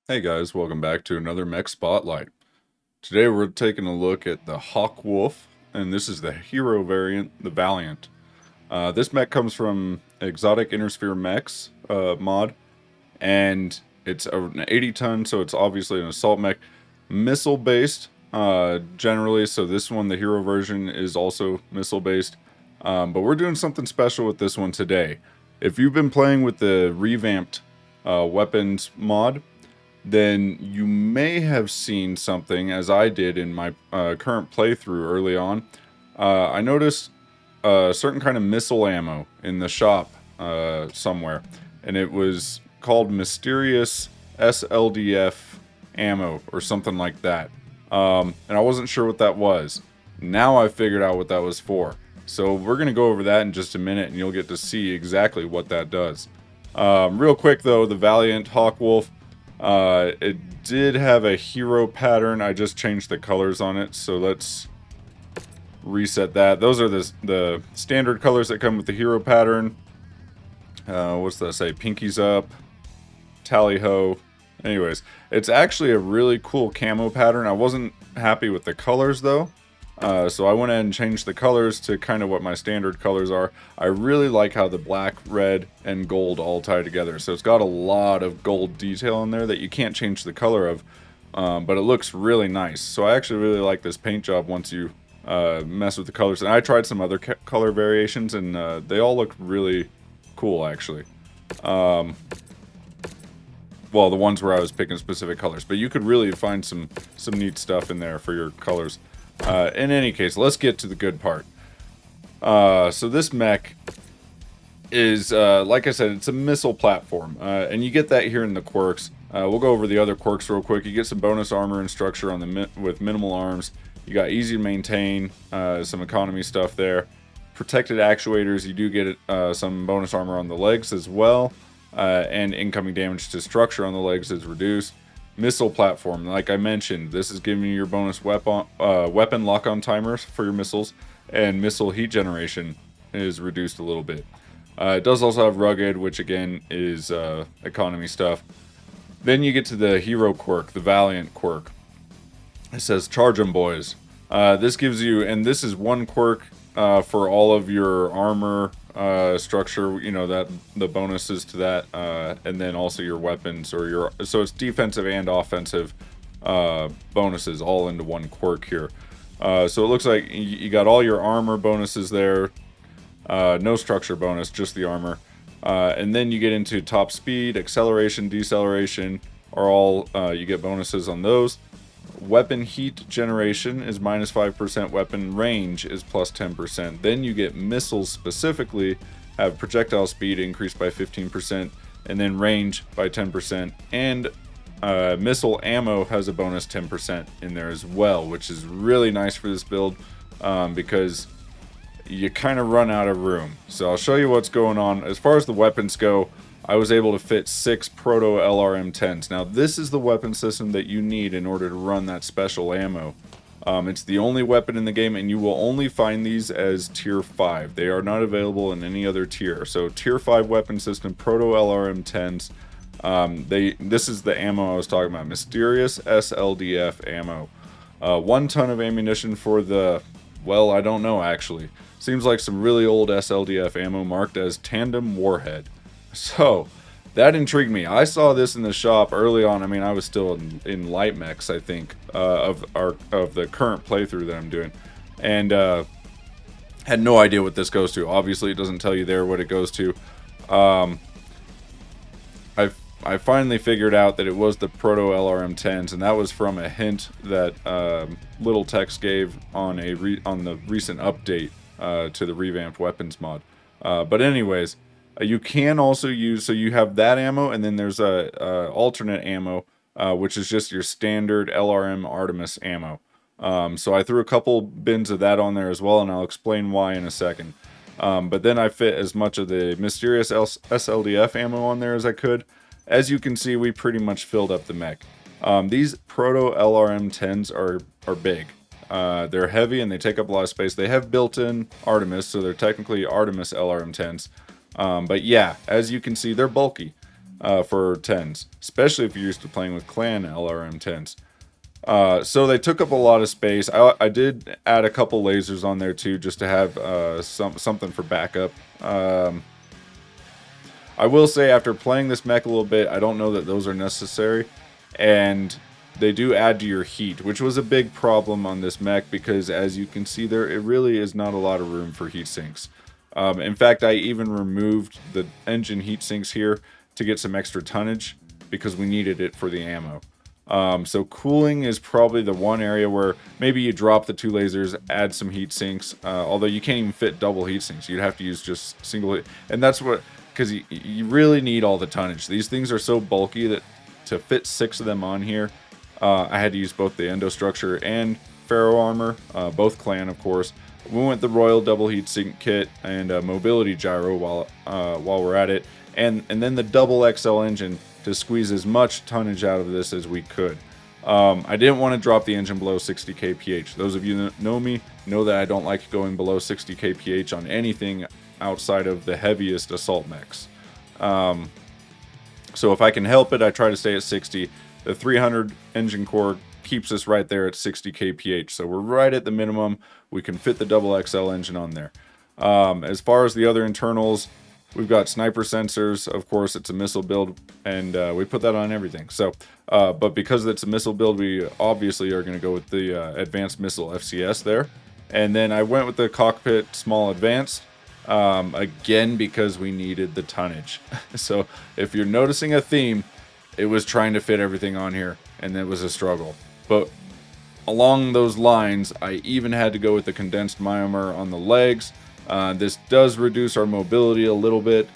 Hey guys, welcome back to another Mech Spotlight. Today we're taking a look at the Hawkwolf, and this is the hero variant, the Valiant. This mech comes from Exotic Innersphere Mechs mod, and it's an 80 ton, so it's obviously an assault mech, missile based generally. So this one, the hero version, is also missile based, but we're doing something special with this one today. If you've been playing with the revamped weapons mod, then you may have seen something, as I did in my current playthrough early on. I noticed a certain kind of missile ammo in the shop somewhere, and it was called Mysterious SLDF ammo or something like that. And I wasn't sure what that was. Now I figured out what that was for. So we're going to go over that in just a minute, and you'll get to see exactly what that does. Real quick though, the Valiant Hawkwolf, it did have a hero pattern. I just changed the colors on it, so let's reset that. Those are the standard colors that come with the hero pattern. What's that say? Pinkies up, tally ho. Anyways, it's actually a really cool camo pattern. I wasn't happy with the colors though. So I went ahead and changed the colors to kind of what my standard colors are. I really like how the black, red, and gold all tie together. So it's got a lot of gold detail in there that you can't change the color of, but it looks really nice. So I actually really like this paint job once you mess with the colors. And I tried some other color variations, and they all look really cool actually. Well, the ones where I was picking specific colors, but you could really find some neat stuff in there for your colors. In any case, let's get to the good part. So this mech is, like I said, it's a missile platform, and you get that here in the quirks. We'll go over the other quirks real quick. You get some bonus armor and structure on the with minimal arms. You got easy to maintain, some economy stuff there. Protected actuators, you do get some bonus armor on the legs as well, and incoming damage to structure on the legs is reduced. Missile platform, like I mentioned, this is giving you your bonus weapon lock-on timers for your missiles, and missile heat generation is reduced a little bit. It does also have rugged, which again is economy stuff. Then you get to the hero quirk, the Valiant quirk. It says charge 'em boys. This gives you, and this is one quirk for all of your armor structure, you know, that the bonuses to that, and then also your weapons or your, so it's defensive and offensive bonuses all into one quirk here. So it looks like you got all your armor bonuses there, no structure bonus, just the armor, and then you get into top speed, acceleration, deceleration are all, you get bonuses on those. Weapon heat generation is minus 5%, weapon range is plus 10%. Then you get missiles specifically have projectile speed increased by 15%, and then range by 10%, and missile ammo has a bonus 10% in there as well, which is really nice for this build, because you kind of run out of room. So I'll show you what's going on. As far as the weapons go, I was able to fit 6 Proto LRM-10s. Now, this is the weapon system that you need in order to run that special ammo. It's the only weapon in the game, and you will only find these as Tier 5. They are not available in any other tier. So, Tier 5 weapon system, Proto LRM-10s. This is the ammo I was talking about. Mysterious SLDF ammo. 1 ton of ammunition for the, well, I don't know, actually. Seems like some really old SLDF ammo marked as Tandem Warhead. So, that intrigued me. I saw this in the shop early on. I mean, I was still in light mechs, I think, of the current playthrough that I'm doing, and had no idea what this goes to. Obviously, it doesn't tell you there what it goes to. I finally figured out that it was the Proto LRM-10s, and that was from a hint that Little Tex gave on the recent update to the revamped weapons mod. But anyways. You can also use, so you have that ammo, and then there's a alternate ammo, which is just your standard LRM Artemis ammo. So I threw a couple bins of that on there as well, and I'll explain why in a second. But then I fit as much of the Mysterious SLDF ammo on there as I could. As you can see, we pretty much filled up the mech. These Proto LRM-10s are big. They're heavy and they take up a lot of space. They have built-in Artemis, so they're technically Artemis LRM-10s. But yeah, as you can see, they're bulky. for 10s, especially if you're used to playing with clan LRM 10s. So they took up a lot of space. I did add a couple lasers on there too, just to have something for backup. I will say, after playing this mech a little bit, I don't know that those are necessary, and they do add to your heat, which was a big problem on this mech, because as you can see there, it really is not a lot of room for heat sinks. In fact, I even removed the engine heat sinks here to get some extra tonnage, because we needed it for the ammo. So cooling is probably the one area where maybe you drop the 2 lasers, add some heat sinks, although you can't even fit double heat sinks. You'd have to use just single, and that's what, because you really need all the tonnage. These things are so bulky that to fit 6 of them on here, I had to use both the endostructure and ferro armor, both clan, of course. We went the Royal double heatsink kit and mobility gyro while we're at it, and then the double XL engine to squeeze as much tonnage out of this as we could. I didn't want to drop the engine below 60 kph. Those of you that know me know that I don't like going below 60 kph on anything outside of the heaviest assault mechs. So if I can help it, I try to stay at 60. The 300 engine core keeps us right there at 60 kph, so we're right at the minimum. We can fit the double XL engine on there. As far as the other internals, we've got sniper sensors. Of course, it's a missile build, and we put that on everything. So, but because it's a missile build, we obviously are going to go with the advanced missile FCS there. And then I went with the cockpit small advanced, again, because we needed the tonnage. So if you're noticing a theme, it was trying to fit everything on here, and it was a struggle. But along those lines, I even had to go with the condensed myomer on the legs. This does reduce our mobility a little bit,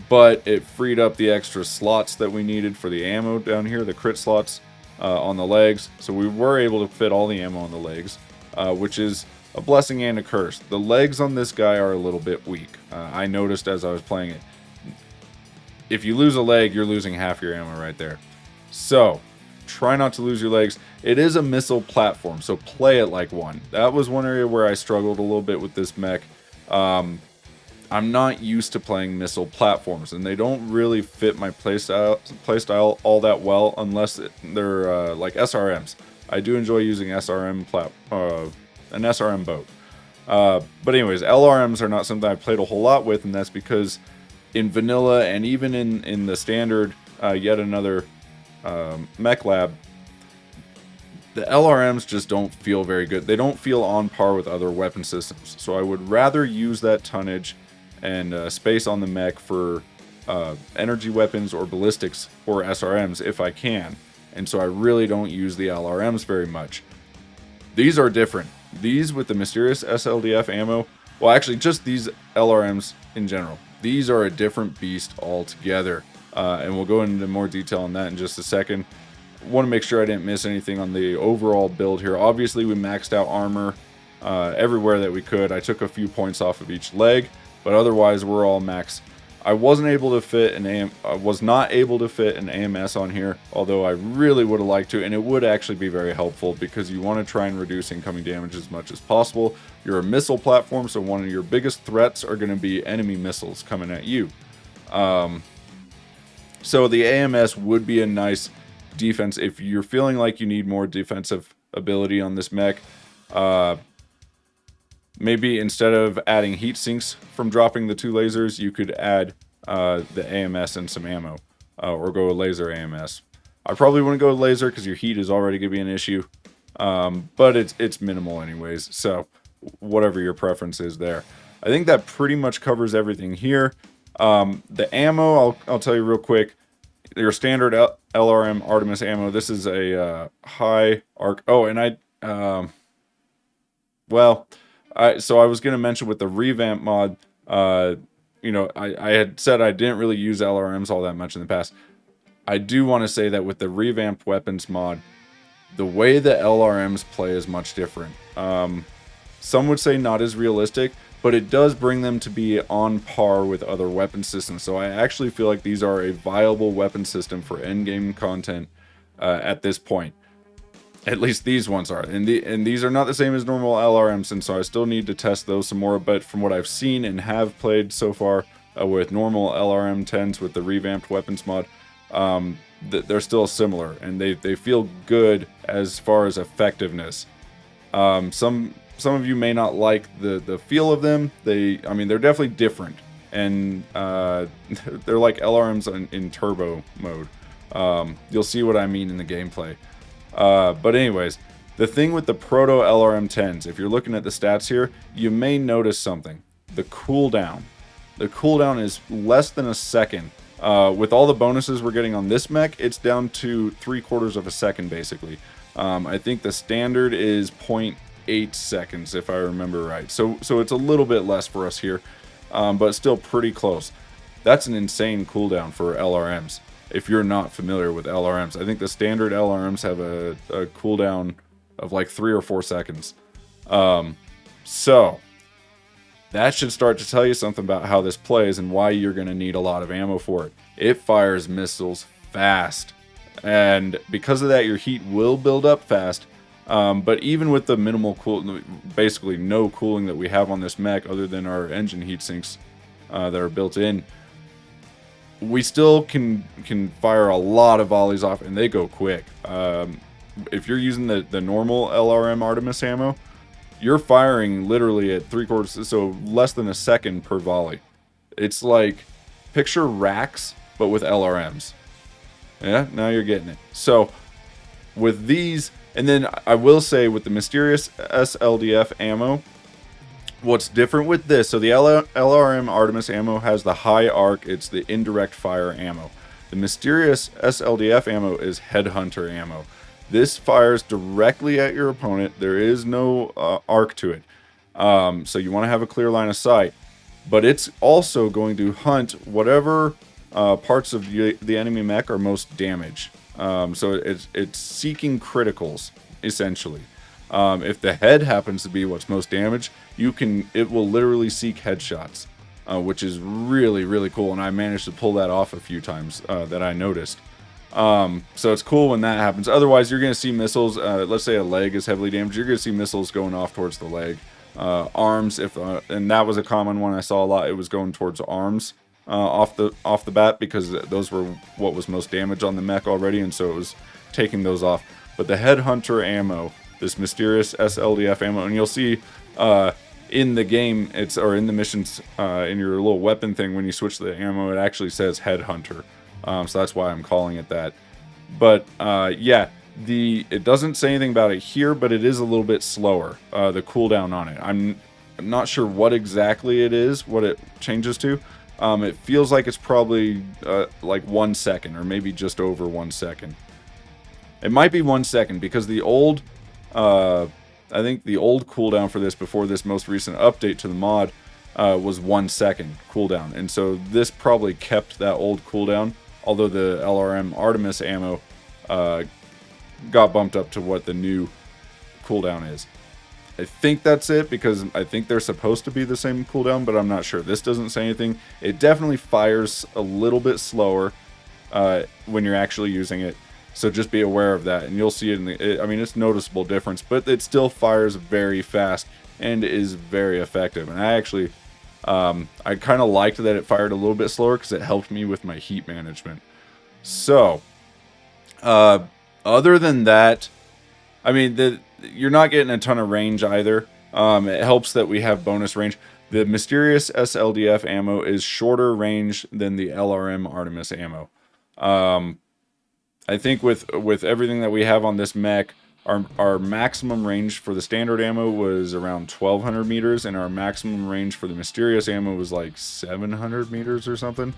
but it freed up the extra slots that we needed for the ammo down here, the crit slots on the legs. So we were able to fit all the ammo on the legs, which is a blessing and a curse. The legs on this guy are a little bit weak. I noticed as I was playing it. If you lose a leg, you're losing half your ammo right there. So try not to lose your legs. It is a missile platform, so play it like one. That was one area where I struggled a little bit with this mech. I'm not used to playing missile platforms, and they don't really fit my playstyle all that well unless they're like SRMs. I do enjoy using an SRM boat. But anyways, LRMs are not something I played a whole lot with, and that's because in vanilla and even in the standard yet another mech lab, the LRMs just don't feel very good. They don't feel on par with other weapon systems. So I would rather use that tonnage and space on the mech for energy weapons or ballistics or SRMs if I can. And so I really don't use the LRMs very much. These are different. These with the mysterious SLDF ammo, well, actually just these LRMs in general, these are a different beast altogether. And we'll go into more detail on that in just a second. Want to make sure I didn't miss anything on the overall build here. Obviously, we maxed out armor everywhere that we could. I took a few points off of each leg, but otherwise we're all max. I wasn't able to fit was not able to fit an AMS on here, although I really would have liked to, and it would actually be very helpful because you want to try and reduce incoming damage as much as possible. You're a missile platform, so one of your biggest threats are going to be enemy missiles coming at you. So the AMS would be a nice defense if you're feeling like you need more defensive ability on this mech. Maybe instead of adding heat sinks from dropping the 2 lasers, you could add the AMS and some ammo, or go with laser AMS. I probably wouldn't go with laser because your heat is already going to be an issue, but it's minimal anyways, so whatever your preference is there. I think that pretty much covers everything here. The ammo, I'll tell you real quick. Your standard LRM Artemis ammo. This is a high arc. Oh, and so I was going to mention with the revamp mod, you know, I had said I didn't really use LRMs all that much in the past. I do want to say that with the revamped weapons mod, the way the LRMs play is much different. Some would say not as realistic, but it does bring them to be on par with other weapon systems. So I actually feel like these are a viable weapon system for endgame content at this point. At least these ones are. And these are not the same as normal LRMs, and so I still need to test those some more. But from what I've seen and have played so far with normal LRM 10s with the revamped weapons mod, they're still similar, and they feel good as far as effectiveness. Some of you may not like the feel of them. I mean, they're definitely different, and they're like LRMs in turbo mode. You'll see what I mean in the gameplay. But anyways, the thing with the Proto LRM 10s, if you're looking at the stats here, you may notice something. The cooldown. The cooldown is less than a second. With all the bonuses we're getting on this mech, it's down to 3/4 of a second, basically. I think the standard is 0.8 seconds, if I remember right. So it's a little bit less for us here, but still pretty close. That's an insane cooldown for LRMs. If you're not familiar with LRMs, I think the standard LRMs have a cooldown of like 3 or 4 seconds. So that should start to tell you something about how this plays and why you're going to need a lot of ammo for it. It fires missiles fast, and because of that, your heat will build up fast. But even with the minimal basically no cooling that we have on this mech, other than our engine heat sinks that are built in, we still can fire a lot of volleys off, and they go quick. If you're using the normal LRM Artemis ammo, you're firing literally at 3/4, so less than a second per volley. It's like, picture racks, but with LRMs. Yeah, now you're getting it. So with these, and then I will say with the Mysterious SLDF ammo, what's different with this, so the LRM Artemis ammo has the high arc, it's the indirect fire ammo. The Mysterious SLDF ammo is headhunter ammo. This fires directly at your opponent. There is no arc to it. So you want to have a clear line of sight. But it's also going to hunt whatever parts of the enemy mech are most damaged. So it's seeking criticals, essentially. If the head happens to be what's most damaged, it will literally seek headshots, which is really, really cool. And I managed to pull that off a few times that I noticed. So it's cool when that happens. Otherwise, you're going to see missiles. Let's say a leg is heavily damaged. You're going to see missiles going off towards the leg. Arms, and that was a common one I saw a lot. It was going towards arms off the bat, because those were what was most damaged on the mech already, and so it was taking those off. But the headhunter ammo, this Mysterious SLDF ammo, and you'll see in the game, or in the missions, in your little weapon thing, when you switch the ammo, it actually says headhunter. So that's why I'm calling it that. But yeah, it doesn't say anything about it here, but it is a little bit slower, the cooldown on it. I'm not sure what exactly it is, what it changes to. It feels like it's probably like 1 second, or maybe just over 1 second. It might be 1 second, because the old, I think the old cooldown for this before this most recent update to the mod was 1 second cooldown. And so this probably kept that old cooldown, although the LRM Artemis ammo got bumped up to what the new cooldown is. I think that's it, because I think they're supposed to be the same cooldown, but I'm not sure. This doesn't say anything. It definitely fires a little bit slower when you're actually using it, so just be aware of that, and you'll see it I mean, it's noticeable difference, but it still fires very fast and is very effective. And I actually, I kind of liked that it fired a little bit slower, because it helped me with my heat management. So, other than that, I mean, you're not getting a ton of range either. It helps that we have bonus range. The Mysterious SLDF ammo is shorter range than the LRM Artemis ammo. I think with everything that we have on this mech, our maximum range for the standard ammo was around 1,200 meters, and our maximum range for the Mysterious ammo was like 700 meters or something.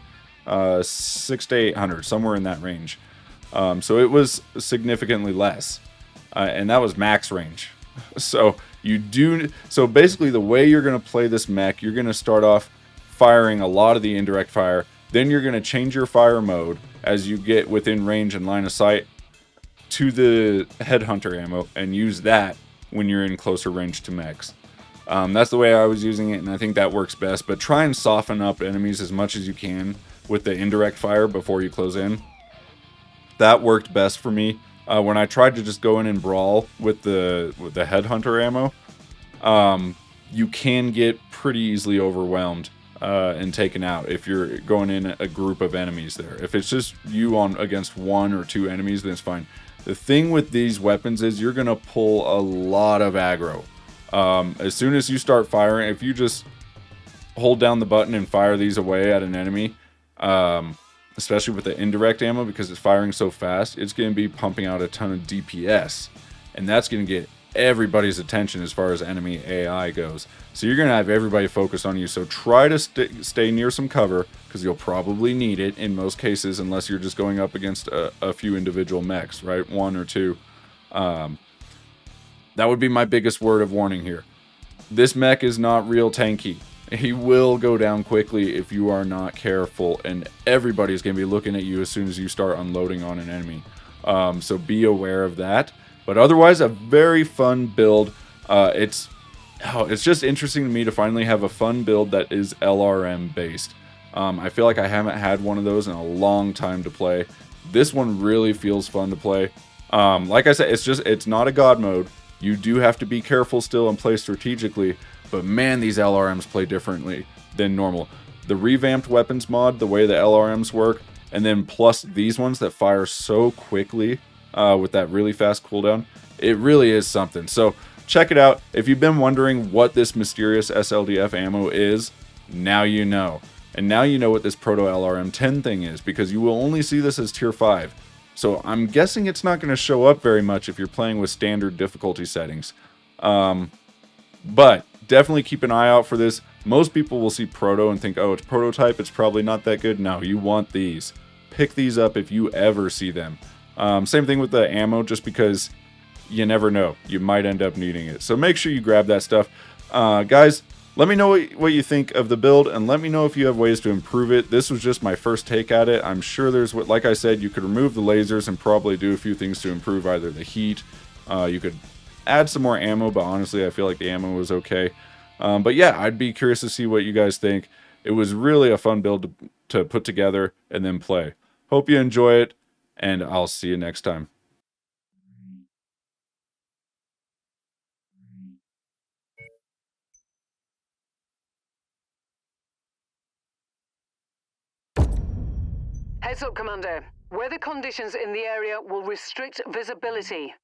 600 to 800, somewhere in that range. So it was significantly less. And that was max range. So basically the way you're going to play this mech, you're going to start off firing a lot of the indirect fire. Then you're going to change your fire mode as you get within range and line of sight to the headhunter ammo, and use that when you're in closer range to mechs. That's the way I was using it, and I think that works best. But try and soften up enemies as much as you can with the indirect fire before you close in. That worked best for me. When I tried to just go in and brawl with the headhunter ammo, you can get pretty easily overwhelmed and taken out if you're going in a group of enemies there. If it's just you on against 1 or 2 enemies, then it's fine. The thing with these weapons is you're going to pull a lot of aggro. As soon as you start firing, if you just hold down the button and fire these away at an enemy, especially with the indirect ammo, because it's firing so fast, it's going to be pumping out a ton of DPS. And that's going to get everybody's attention as far as enemy AI goes. So you're going to have everybody focused on you. So try to stay near some cover, because you'll probably need it in most cases, unless you're just going up against a few individual mechs, right? 1 or 2. That would be my biggest word of warning here. This mech is not real tanky. He will go down quickly if you are not careful, and everybody's going to be looking at you as soon as you start unloading on an enemy. So be aware of that. But otherwise, a very fun build. It's just interesting to me to finally have a fun build that is LRM based. I feel like I haven't had one of those in a long time to play. This one really feels fun to play. Like I said, it's not a god mode. You do have to be careful still and play strategically. But man, these LRMs play differently than normal. The revamped weapons mod, the way the LRMs work, and then plus these ones that fire so quickly with that really fast cooldown, it really is something. So check it out. If you've been wondering what this mysterious SLDF ammo is, now you know. And now you know what this Proto LRM 10 thing is, because you will only see this as tier 5. So I'm guessing it's not going to show up very much if you're playing with standard difficulty settings. But definitely keep an eye out for this. Most people will see Proto and think, oh, it's prototype, it's probably not that good. No, you want these. Pick these up if you ever see them. Same thing with the ammo, just because you never know. You might end up needing it. So make sure you grab that stuff. Guys, let me know what you think of the build, and let me know if you have ways to improve it. This was just my first take at it. I'm sure there's, like I said, you could remove the lasers and probably do a few things to improve either the heat. You could add some more ammo, but honestly, I feel like the ammo was okay. But yeah, I'd be curious to see what you guys think. It was really a fun build to put together and then play. Hope you enjoy it, and I'll see you next time. Heads up, Commander. Weather conditions in the area will restrict visibility.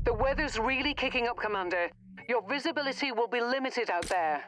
The weather's really kicking up, Commander. Your visibility will be limited out there.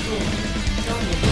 Destroyed. Dominated.